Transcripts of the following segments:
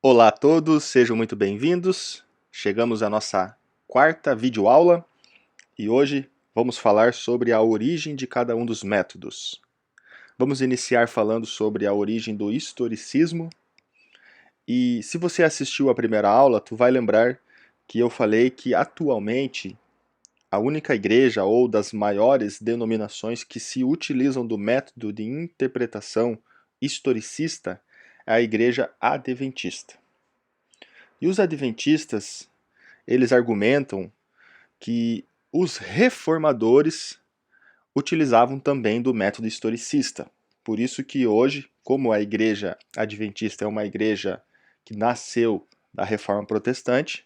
Olá a todos, sejam muito bem-vindos. Chegamos à nossa quarta videoaula e hoje vamos falar sobre a origem de cada um dos métodos. Vamos iniciar falando sobre a origem do historicismo. E se você assistiu à primeira aula, tu vai lembrar que eu falei que atualmente a única igreja ou das maiores denominações que se utilizam do método de interpretação historicista é a Igreja Adventista. E os adventistas, eles argumentam que os reformadores utilizavam também do método historicista. Por isso que hoje, como a igreja adventista é uma igreja que nasceu da reforma protestante,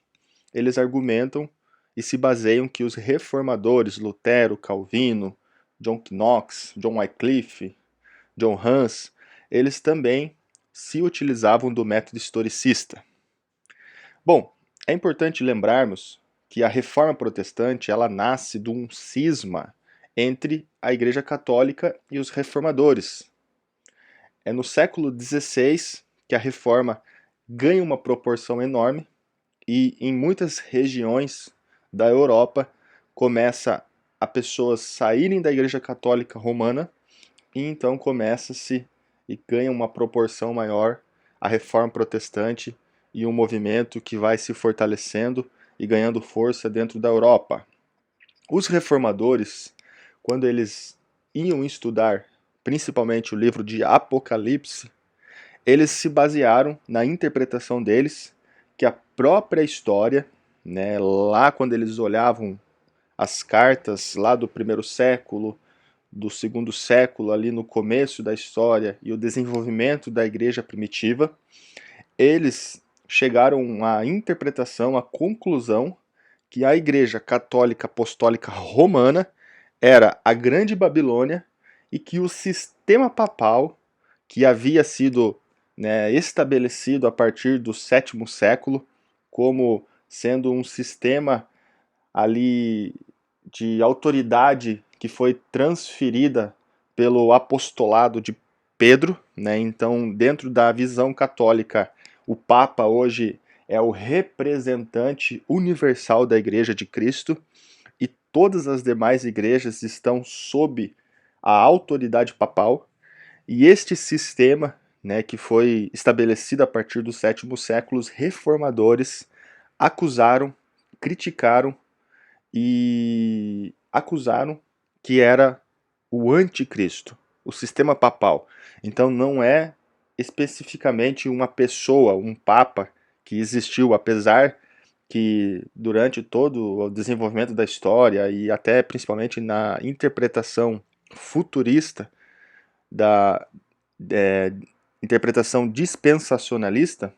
eles argumentam e se baseiam que os reformadores, Lutero, Calvino, John Knox, John Wycliffe, John Hus, eles também se utilizavam do método historicista. Bom, é importante lembrarmos que a Reforma Protestante ela nasce de um cisma entre a Igreja Católica e os reformadores. É no século XVI que a Reforma ganha uma proporção enorme e em muitas regiões da Europa começa a pessoas saírem da Igreja Católica Romana e então começa-se e ganha uma proporção maior a Reforma Protestante e um movimento que vai se fortalecendo e ganhando força dentro da Europa. Os reformadores, quando eles iam estudar principalmente o livro de Apocalipse, eles se basearam na interpretação deles que a própria história, né, lá quando eles olhavam as cartas lá do primeiro século, do segundo século, ali no começo da história e o desenvolvimento da igreja primitiva, eles chegaram à interpretação, à conclusão que a Igreja Católica Apostólica Romana era a Grande Babilônia e que o sistema papal que havia sido, né, estabelecido a partir do sétimo século como sendo um sistema ali de autoridade que foi transferida pelo apostolado de Pedro, né? Então, dentro da visão católica, o Papa hoje é o representante universal da Igreja de Cristo e todas as demais igrejas estão sob a autoridade papal. E este sistema, né, que foi estabelecido a partir do sétimo século, os reformadores acusaram, criticaram e acusaram que era o anticristo, o sistema papal. Então não é especificamente uma pessoa, um papa que existiu, apesar que durante todo o desenvolvimento da história e até principalmente na interpretação futurista da interpretação dispensacionalista,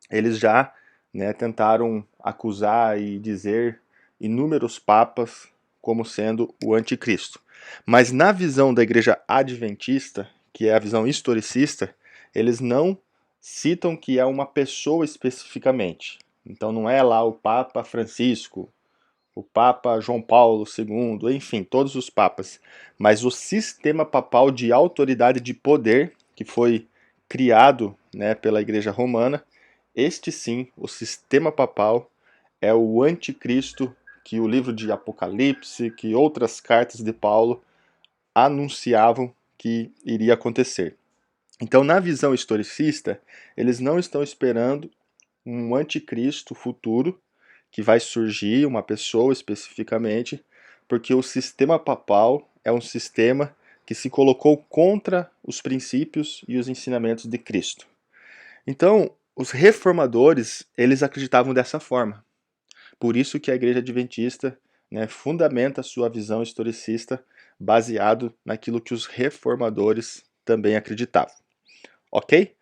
eles já, né, tentaram acusar e dizer inúmeros papas como sendo o anticristo. Mas na visão da igreja adventista, que é a visão historicista, eles não citam que é uma pessoa especificamente. Então não é lá o Papa Francisco, o Papa João Paulo II, enfim, todos os papas, mas o sistema papal de autoridade de poder que foi criado, né, pela Igreja Romana, este sim, o sistema papal, é o anticristo que o livro de Apocalipse, que outras cartas de Paulo anunciavam que iria acontecer. Então, na visão historicista, eles não estão esperando um anticristo futuro que vai surgir, uma pessoa especificamente, porque o sistema papal é um sistema que se colocou contra os princípios e os ensinamentos de Cristo. Então, os reformadores, eles acreditavam dessa forma. Por isso que a Igreja Adventista, né, fundamenta a sua visão historicista baseado naquilo que os reformadores também acreditavam. Ok?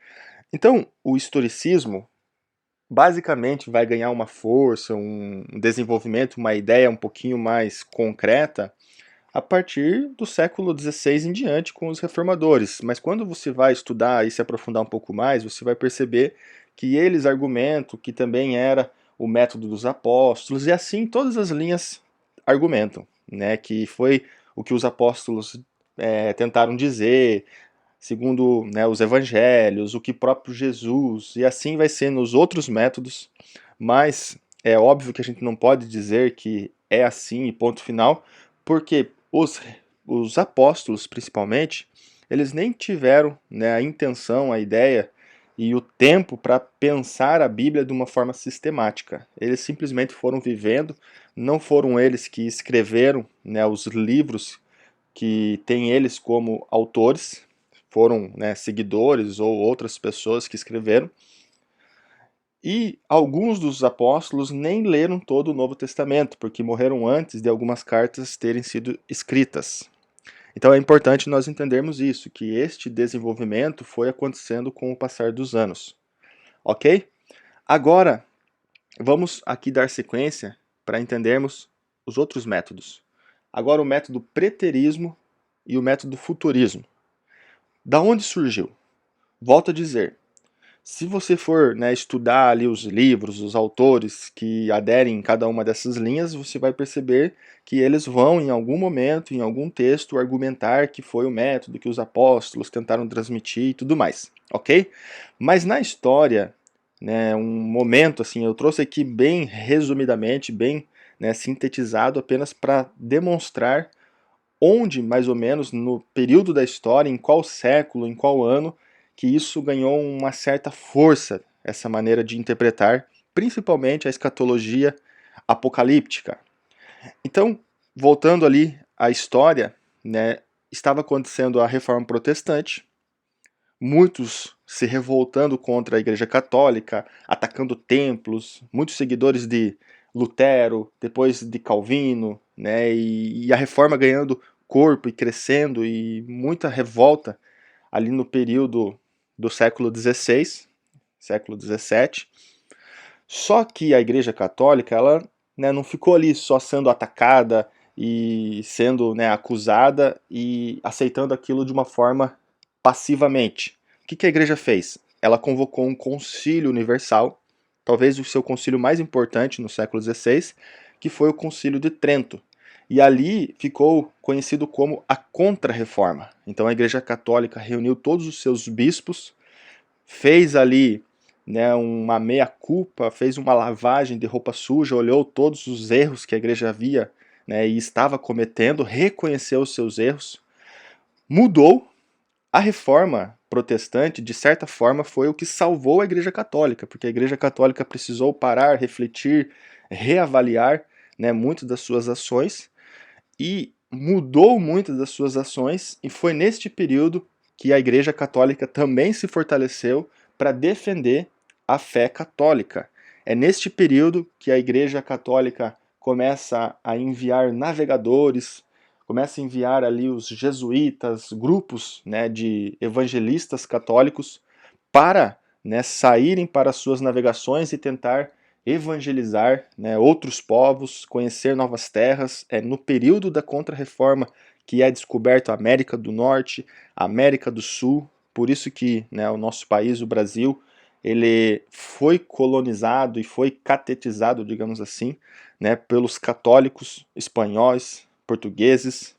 Então, o historicismo basicamente vai ganhar uma força, um desenvolvimento, uma ideia um pouquinho mais concreta a partir do século XVI em diante com os reformadores. Mas quando você vai estudar e se aprofundar um pouco mais, você vai perceber que eles argumentam que também era o método dos apóstolos, e assim todas as linhas argumentam, né, que foi o que os apóstolos tentaram dizer, segundo, né, os evangelhos, o que próprio Jesus, e assim vai ser nos outros métodos, mas é óbvio que a gente não pode dizer que é assim e ponto final, porque os apóstolos, principalmente, eles nem tiveram, né, a intenção, a ideia e o tempo para pensar a Bíblia de uma forma sistemática. Eles simplesmente foram vivendo, não foram eles que escreveram, né, os livros que têm eles como autores, foram, né, seguidores ou outras pessoas que escreveram. E alguns dos apóstolos nem leram todo o Novo Testamento, porque morreram antes de algumas cartas terem sido escritas. Então é importante nós entendermos isso, que este desenvolvimento foi acontecendo com o passar dos anos. Ok? Agora, vamos aqui dar sequência para entendermos os outros métodos. Agora o método preterismo e o método futurismo. Da onde surgiu? Volto a dizer, se você for, né, estudar ali os livros, os autores que aderem em cada uma dessas linhas, você vai perceber que eles vão, em algum momento, em algum texto, argumentar que foi o método que os apóstolos tentaram transmitir e tudo mais, ok? Mas na história, né, um momento assim, eu trouxe aqui bem resumidamente, bem, né, sintetizado, apenas para demonstrar onde, mais ou menos, no período da história, em qual século, em qual ano, que isso ganhou uma certa força, essa maneira de interpretar, principalmente a escatologia apocalíptica. Então, voltando ali à história, né, estava acontecendo a Reforma Protestante, muitos se revoltando contra a Igreja Católica, atacando templos, muitos seguidores de Lutero, depois de Calvino, né, e a Reforma ganhando corpo e crescendo, e muita revolta ali no período do século XVI, século XVII. Só que a Igreja Católica, ela, né, não ficou ali só sendo atacada e sendo, né, acusada e aceitando aquilo de uma forma passivamente. O que a Igreja fez? Ela convocou um concílio universal, talvez o seu concílio mais importante no século XVI, que foi o Concílio de Trento. E ali ficou conhecido como a Contra-Reforma. Então a Igreja Católica reuniu todos os seus bispos, fez ali, né, uma meia-culpa, fez uma lavagem de roupa suja, olhou todos os erros que a igreja havia, né, e estava cometendo, reconheceu os seus erros, mudou. A reforma protestante, de certa forma, foi o que salvou a Igreja Católica, porque a Igreja Católica precisou parar, refletir, reavaliar, né, muitas das suas ações, e mudou muitas das suas ações, e foi neste período que a Igreja Católica também se fortaleceu para defender a fé católica. É neste período que a Igreja Católica começa a enviar navegadores, começa a enviar ali os jesuítas, grupos, né, de evangelistas católicos para, né, saírem para suas navegações e tentar evangelizar, né, outros povos, conhecer novas terras. É no período da Contra-Reforma que é descoberto a América do Norte, a América do Sul. Por isso que, né, o nosso país, o Brasil, ele foi colonizado e foi catetizado, digamos assim, né, pelos católicos espanhóis, portugueses,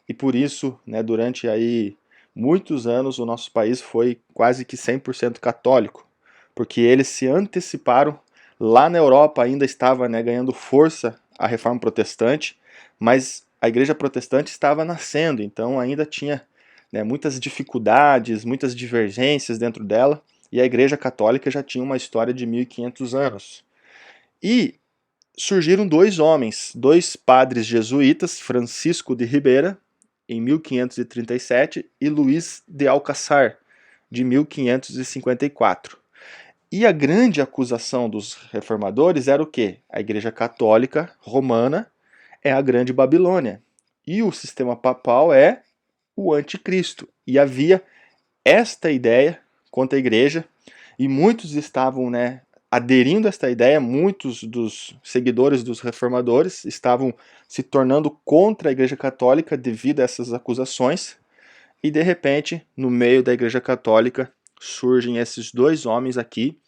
e por isso, né, durante aí muitos anos o nosso país foi quase que 100% católico, porque eles se anteciparam. Lá na Europa ainda estava, né, ganhando força a reforma protestante, mas a igreja protestante estava nascendo, então ainda tinha, né, muitas dificuldades, muitas divergências dentro dela, e a igreja católica já tinha uma história de 1500 anos. E surgiram dois homens, dois padres jesuítas, Francisco de Ribeira, em 1537, e Luís de Alcázar, de 1554. E a grande acusação dos reformadores era o quê? A Igreja Católica Romana é a Grande Babilônia, e o sistema papal é o anticristo. E havia esta ideia contra a igreja, e muitos estavam, né, aderindo a esta ideia, muitos dos seguidores dos reformadores estavam se tornando contra a Igreja Católica devido a essas acusações, e de repente, no meio da Igreja Católica, surgem esses dois homens aqui,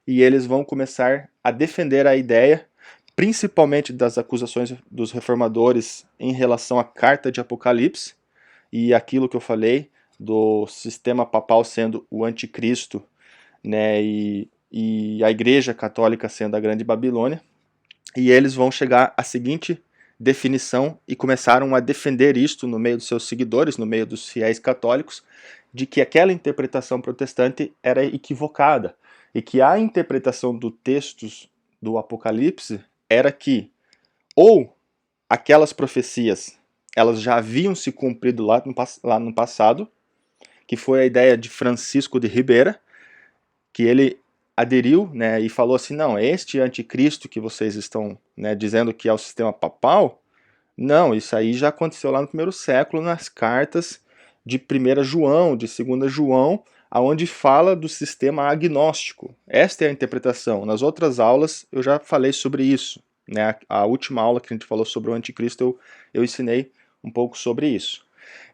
e eles vão começar a defender a ideia, principalmente das acusações dos reformadores em relação à carta de Apocalipse, e aquilo que eu falei, do sistema papal sendo o anticristo, né, e a Igreja Católica sendo a Grande Babilônia, e eles vão chegar à seguinte definição e começaram a defender isto no meio dos seus seguidores, no meio dos fiéis católicos, de que aquela interpretação protestante era equivocada e que a interpretação do textos do Apocalipse era que ou aquelas profecias elas já haviam se cumprido lá no passado, que foi a ideia de Francisco de Ribeira, que ele aderiu, né, e falou assim, não, este anticristo que vocês estão, né, dizendo que é o sistema papal, não, isso aí já aconteceu lá no primeiro século, nas cartas de 1 João, de 2 João, aonde fala do sistema agnóstico. Esta é a interpretação. Nas outras aulas eu já falei sobre isso, né, a última aula que a gente falou sobre o anticristo eu ensinei um pouco sobre isso.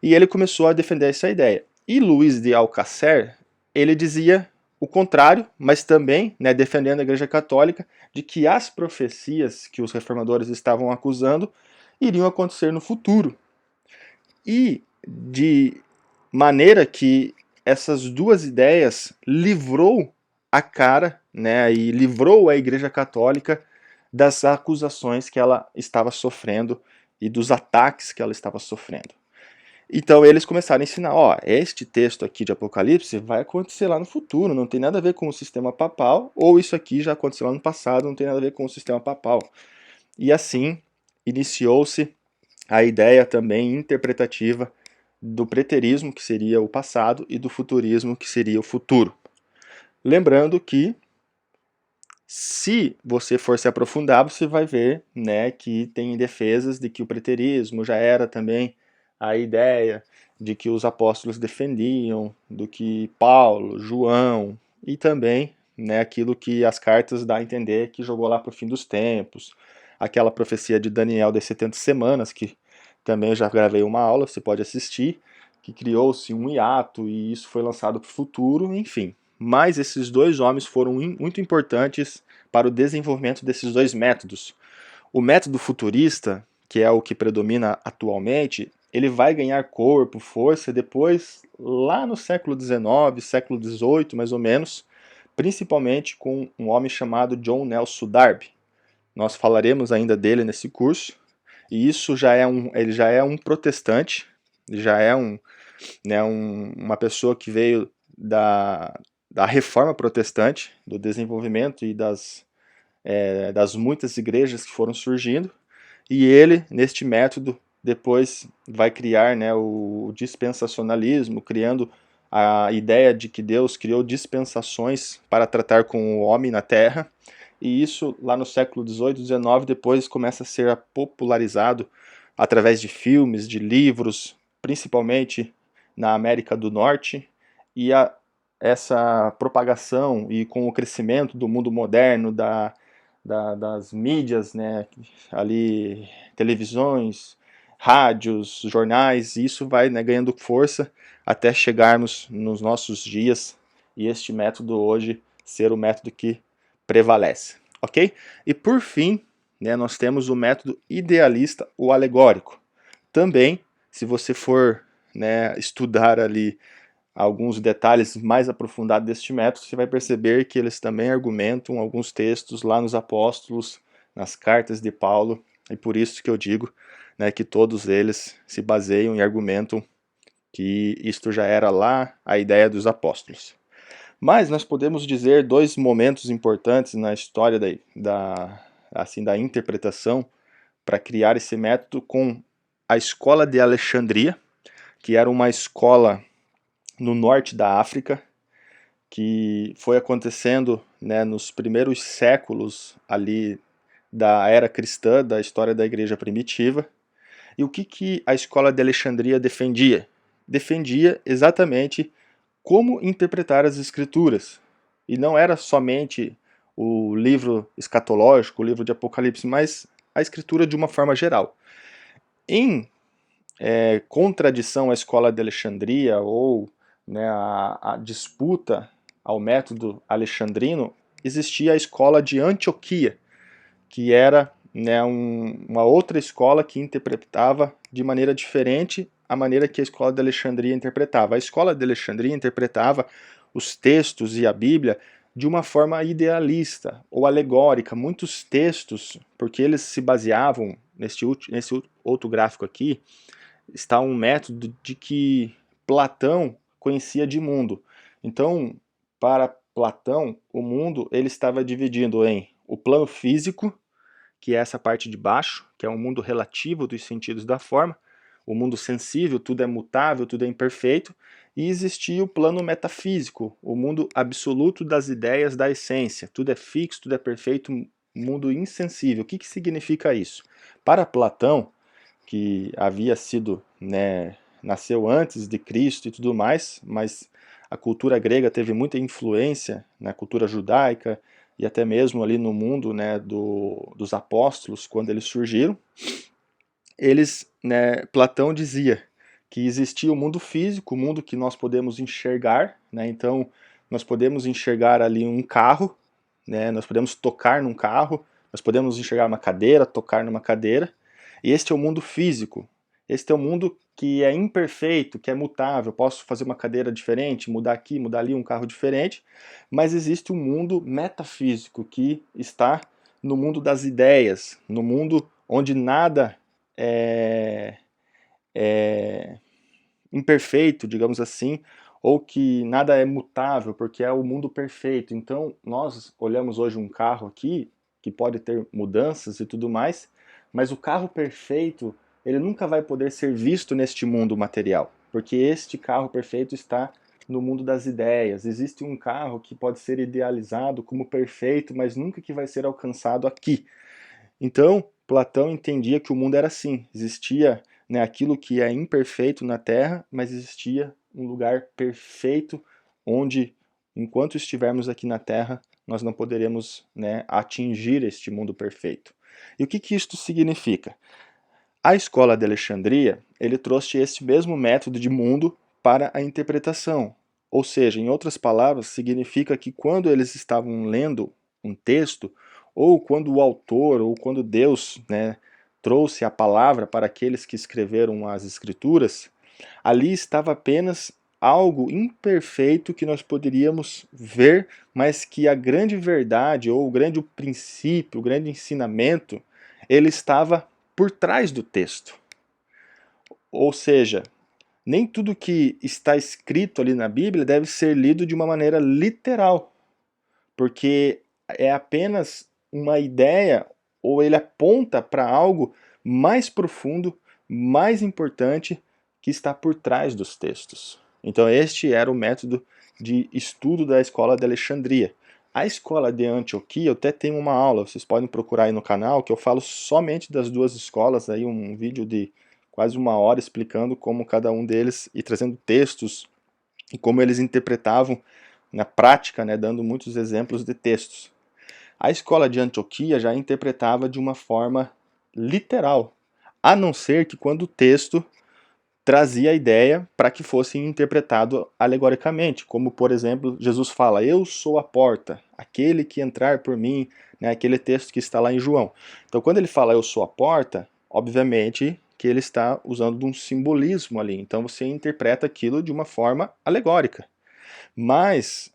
E ele começou a defender essa ideia. E Luís de Alcacer, ele dizia o contrário, mas também, né, defendendo a Igreja Católica, de que as profecias que os reformadores estavam acusando iriam acontecer no futuro. E de maneira que essas duas ideias livrou a cara, né, e livrou a Igreja Católica das acusações que ela estava sofrendo e dos ataques que ela estava sofrendo. Então eles começaram a ensinar, ó, este texto aqui de Apocalipse vai acontecer lá no futuro, não tem nada a ver com o sistema papal, ou isso aqui já aconteceu lá no passado, não tem nada a ver com o sistema papal. E assim iniciou-se a ideia também interpretativa do preterismo, que seria o passado, e do futurismo, que seria o futuro. Lembrando que, se você for se aprofundar, você vai ver, né, que tem defesas de que o preterismo já era também a ideia de que os apóstolos defendiam, do que Paulo, João, e também, né, aquilo que as cartas dão a entender que jogou lá para o fim dos tempos, aquela profecia de Daniel das 70 semanas, que também eu já gravei uma aula, você pode assistir, que criou-se um hiato e isso foi lançado para o futuro, enfim. Mas esses dois homens foram muito importantes para o desenvolvimento desses dois métodos. O método futurista, que é o que predomina atualmente, ele vai ganhar corpo, força depois, lá no século XIX, século XVIII mais ou menos, principalmente com um homem chamado John Nelson Darby. Nós falaremos ainda dele nesse curso, e isso ele já é um protestante, já é uma pessoa que veio da reforma protestante, do desenvolvimento e das muitas igrejas que foram surgindo, e ele, neste método, depois vai criar, né, o dispensacionalismo, criando a ideia de que Deus criou dispensações para tratar com o homem na Terra, e isso lá no século XVIII, XIX, depois começa a ser popularizado através de filmes, de livros, principalmente na América do Norte, e essa propagação e com o crescimento do mundo moderno, das mídias, né, ali, televisões, rádios, jornais, isso vai, né, ganhando força até chegarmos nos nossos dias e este método hoje ser o método que prevalece, ok? E por fim, né, nós temos o método idealista ou alegórico. Também, se você for, né, estudar ali alguns detalhes mais aprofundados deste método, você vai perceber que eles também argumentam alguns textos lá nos apóstolos, nas cartas de Paulo, e por isso que eu digo, né, que todos eles se baseiam e argumentam que isto já era lá a ideia dos apóstolos. Mas nós podemos dizer dois momentos importantes na história da interpretação para criar esse método com a escola de Alexandria, que era uma escola no norte da África, que foi acontecendo, né, nos primeiros séculos ali da era cristã, da história da igreja primitiva. E o que a escola de Alexandria defendia? Defendia exatamente como interpretar as escrituras. E não era somente o livro escatológico, o livro de Apocalipse, mas a escritura de uma forma geral. Em contradição à escola de Alexandria ou, né, a disputa ao método alexandrino, existia a escola de Antioquia, que era, né, uma outra escola que interpretava de maneira diferente a maneira que a escola de Alexandria interpretava. A escola de Alexandria interpretava os textos e a Bíblia de uma forma idealista ou alegórica. Muitos textos, porque eles se baseavam, nesse outro gráfico aqui, está um método de que Platão conhecia de mundo. Então, para Platão, o mundo ele estava dividido em o plano físico, que é essa parte de baixo, que é um mundo relativo dos sentidos da forma, o mundo sensível, tudo é mutável, tudo é imperfeito, e existia o plano metafísico, o mundo absoluto das ideias da essência, tudo é fixo, tudo é perfeito, mundo insensível. O que significa isso? Para Platão, que havia sido, né, nasceu antes de Cristo e tudo mais, mas a cultura grega teve muita influência na cultura judaica e até mesmo ali no mundo, né, dos apóstolos, quando eles surgiram. Eles, né, Platão dizia que existia o mundo físico, o mundo que nós podemos enxergar, né, então nós podemos enxergar ali um carro, né, nós podemos tocar num carro, nós podemos enxergar uma cadeira, tocar numa cadeira, e este é o mundo físico. Este é o mundo que é imperfeito, que é mutável. Posso fazer uma cadeira diferente, mudar aqui, mudar ali, um carro diferente, mas existe um mundo metafísico que está no mundo das ideias, no mundo onde nada é, é imperfeito, digamos assim, ou que nada é mutável, porque é o mundo perfeito. Então, nós olhamos hoje um carro aqui, que pode ter mudanças e tudo mais, mas o carro perfeito, ele nunca vai poder ser visto neste mundo material, porque este carro perfeito está no mundo das ideias. Existe um carro que pode ser idealizado como perfeito, mas nunca que vai ser alcançado aqui. Então, Platão entendia que o mundo era assim, existia, né, aquilo que é imperfeito na Terra, mas existia um lugar perfeito onde, enquanto estivermos aqui na Terra, nós não poderemos, né, atingir este mundo perfeito. E o que isto significa? A escola de Alexandria, ele trouxe esse mesmo método de mundo para a interpretação. Ou seja, em outras palavras, significa que quando eles estavam lendo um texto, ou quando o autor, ou quando Deus, né, trouxe a palavra para aqueles que escreveram as escrituras, ali estava apenas algo imperfeito que nós poderíamos ver, mas que a grande verdade, ou o grande princípio, o grande ensinamento, ele estava por trás do texto. Ou seja, nem tudo que está escrito ali na Bíblia deve ser lido de uma maneira literal, porque é apenas uma ideia ou ele aponta para algo mais profundo, mais importante que está por trás dos textos. Então este era o método de estudo da escola de Alexandria. A escola de Antioquia, eu até tenho uma aula, vocês podem procurar aí no canal, que eu falo somente das duas escolas, aí um vídeo de quase 1 hora explicando como cada um deles e trazendo textos e como eles interpretavam na prática, né, dando muitos exemplos de textos. A escola de Antioquia já interpretava de uma forma literal, a não ser que quando o texto trazia a ideia para que fosse interpretado alegoricamente, como por exemplo, Jesus fala, eu sou a porta, aquele que entrar por mim, né, aquele texto que está lá em João. Então quando ele fala eu sou a porta, obviamente que ele está usando de um simbolismo ali, então você interpreta aquilo de uma forma alegórica. Mas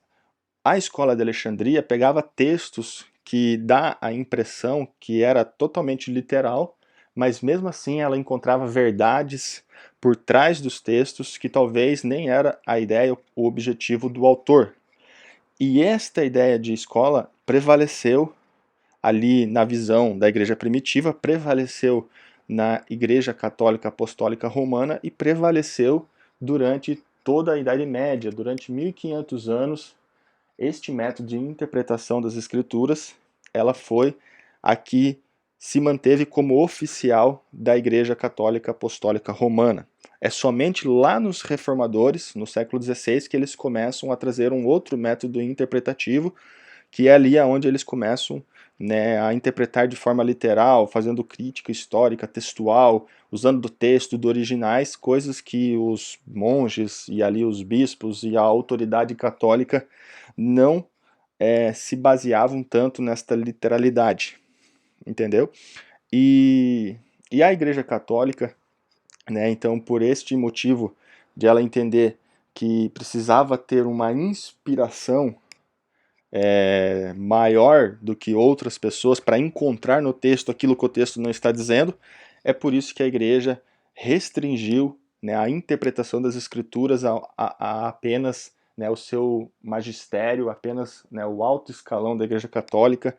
a escola de Alexandria pegava textos que dá a impressão que era totalmente literal, mas mesmo assim ela encontrava verdades por trás dos textos que talvez nem era a ideia, o objetivo do autor. E esta ideia de escola prevaleceu ali na visão da igreja primitiva, prevaleceu na igreja católica apostólica romana e prevaleceu durante toda a Idade Média, durante 1500 anos. Este método de interpretação das escrituras, ela foi a que se manteve como oficial da Igreja Católica Apostólica Romana. É somente lá nos reformadores, no século XVI, que eles começam a trazer um outro método interpretativo, que é ali onde eles começam, né, a interpretar de forma literal, fazendo crítica histórica, textual, usando do texto, do originais, coisas que os monges e ali os bispos e a autoridade católica não se baseavam tanto nesta literalidade, entendeu? E, e a Igreja Católica, né? Então, por este motivo de ela entender que precisava ter uma inspiração maior do que outras pessoas para encontrar no texto aquilo que o texto não está dizendo, é por isso que a igreja restringiu, né, a interpretação das escrituras a apenas, né, o seu magistério, apenas, né, o alto escalão da igreja católica,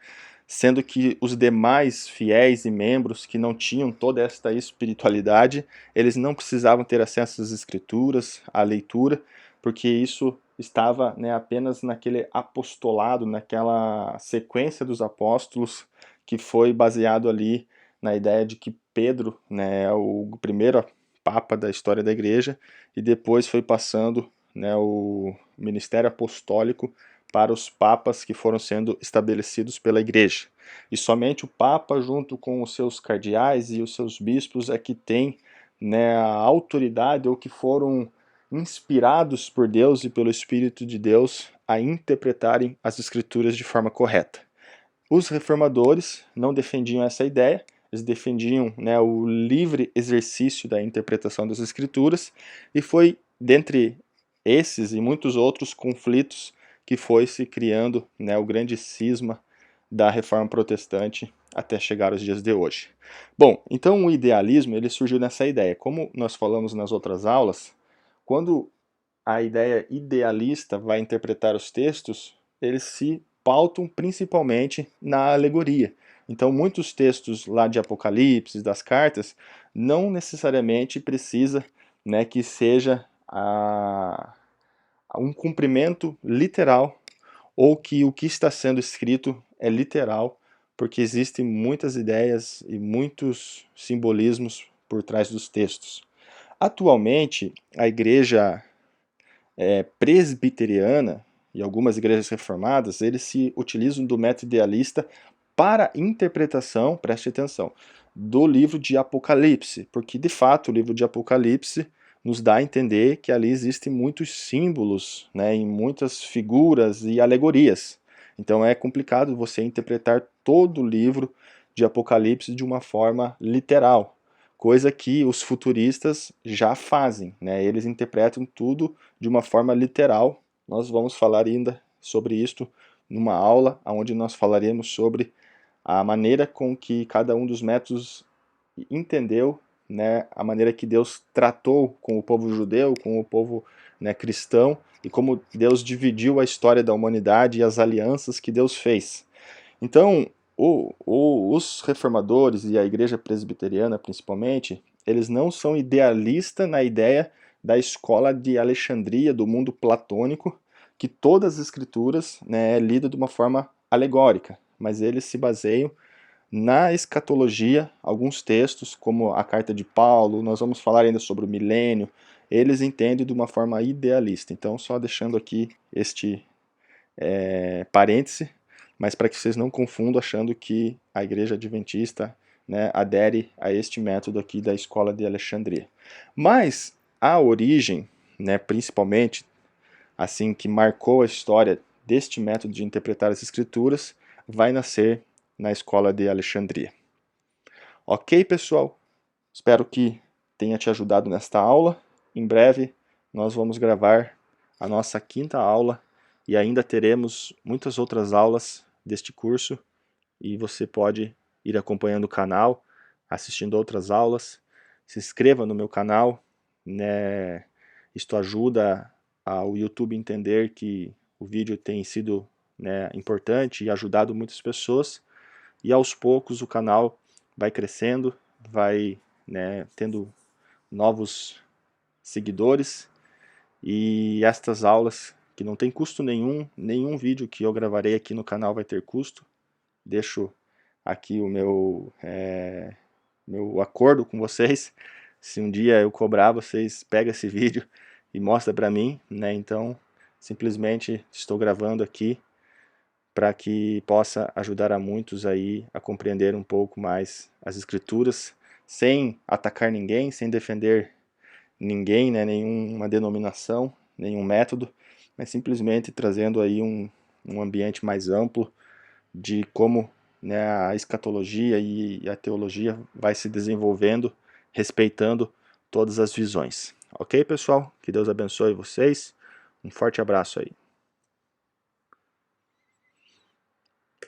sendo que os demais fiéis e membros que não tinham toda esta espiritualidade, eles não precisavam ter acesso às escrituras, à leitura, porque isso estava, né, apenas naquele apostolado, naquela sequência dos apóstolos que foi baseado ali na ideia de que Pedro, né, é o primeiro papa da história da igreja, e depois foi passando, né, o ministério apostólico para os papas que foram sendo estabelecidos pela igreja. E somente o papa, junto com os seus cardeais e os seus bispos, é que tem, né, a autoridade, ou que foram inspirados por Deus e pelo Espírito de Deus a interpretarem as escrituras de forma correta. Os reformadores não defendiam essa ideia, eles defendiam, né, o livre exercício da interpretação das escrituras, e foi dentre esses e muitos outros conflitos que foi se criando, né, o grande cisma da reforma protestante até chegar aos dias de hoje. Bom, então o idealismo ele surgiu nessa ideia. Como nós falamos nas outras aulas, quando a ideia idealista vai interpretar os textos, eles se pautam principalmente na alegoria. Então, muitos textos lá de Apocalipse, das cartas, não necessariamente precisa, né, que seja um cumprimento literal, ou que o que está sendo escrito é literal, porque existem muitas ideias e muitos simbolismos por trás dos textos. Atualmente, a igreja presbiteriana e algumas igrejas reformadas, eles se utilizam do método idealista para interpretação, preste atenção, do livro de Apocalipse, porque de fato o livro de Apocalipse nos dá a entender que ali existem muitos símbolos, né, e muitas figuras e alegorias. Então é complicado você interpretar todo o livro de Apocalipse de uma forma literal, coisa que os futuristas já fazem, né? Eles interpretam tudo de uma forma literal. Nós vamos falar ainda sobre isto numa aula onde nós falaremos sobre a maneira com que cada um dos métodos entendeu, né, a maneira que Deus tratou com o povo judeu, com o povo, né, cristão, e como Deus dividiu a história da humanidade e as alianças que Deus fez. Então, os reformadores e a igreja presbiteriana, principalmente, eles não são idealistas na ideia da escola de Alexandria, do mundo platônico, que todas as escrituras, né, é lida de uma forma alegórica, mas eles se baseiam na escatologia, alguns textos, como a carta de Paulo, nós vamos falar ainda sobre o milênio, eles entendem de uma forma idealista. Então, só deixando aqui este parêntese, mas para que vocês não confundam achando que a igreja adventista, né, adere a este método aqui da escola de Alexandria. Mas a origem, né, principalmente, assim, que marcou a história deste método de interpretar as escrituras, vai nascer na escola de Alexandria. Ok, pessoal? Espero que tenha te ajudado nesta aula. Em breve nós vamos gravar a nossa quinta aula e ainda teremos muitas outras aulas deste curso, e você pode ir acompanhando o canal, assistindo outras aulas. Se inscreva no meu canal, né? Isto ajuda ao YouTube entender que o vídeo tem sido, né, importante e ajudado muitas pessoas, e aos poucos o canal vai crescendo, vai, né, tendo novos seguidores, e estas aulas que não tem custo nenhum, nenhum vídeo que eu gravarei aqui no canal vai ter custo. Deixo aqui o meu acordo com vocês. Se um dia eu cobrar, vocês pegam esse vídeo e mostram para mim, né? Então, simplesmente estou gravando aqui para que possa ajudar a muitos aí a compreender um pouco mais as escrituras, sem atacar ninguém, sem defender ninguém, né, nenhuma denominação, nenhum método, mas simplesmente trazendo aí um ambiente mais amplo de como, né, a escatologia e a teologia vai se desenvolvendo, respeitando todas as visões. Ok, pessoal? Que Deus abençoe vocês. Um forte abraço aí.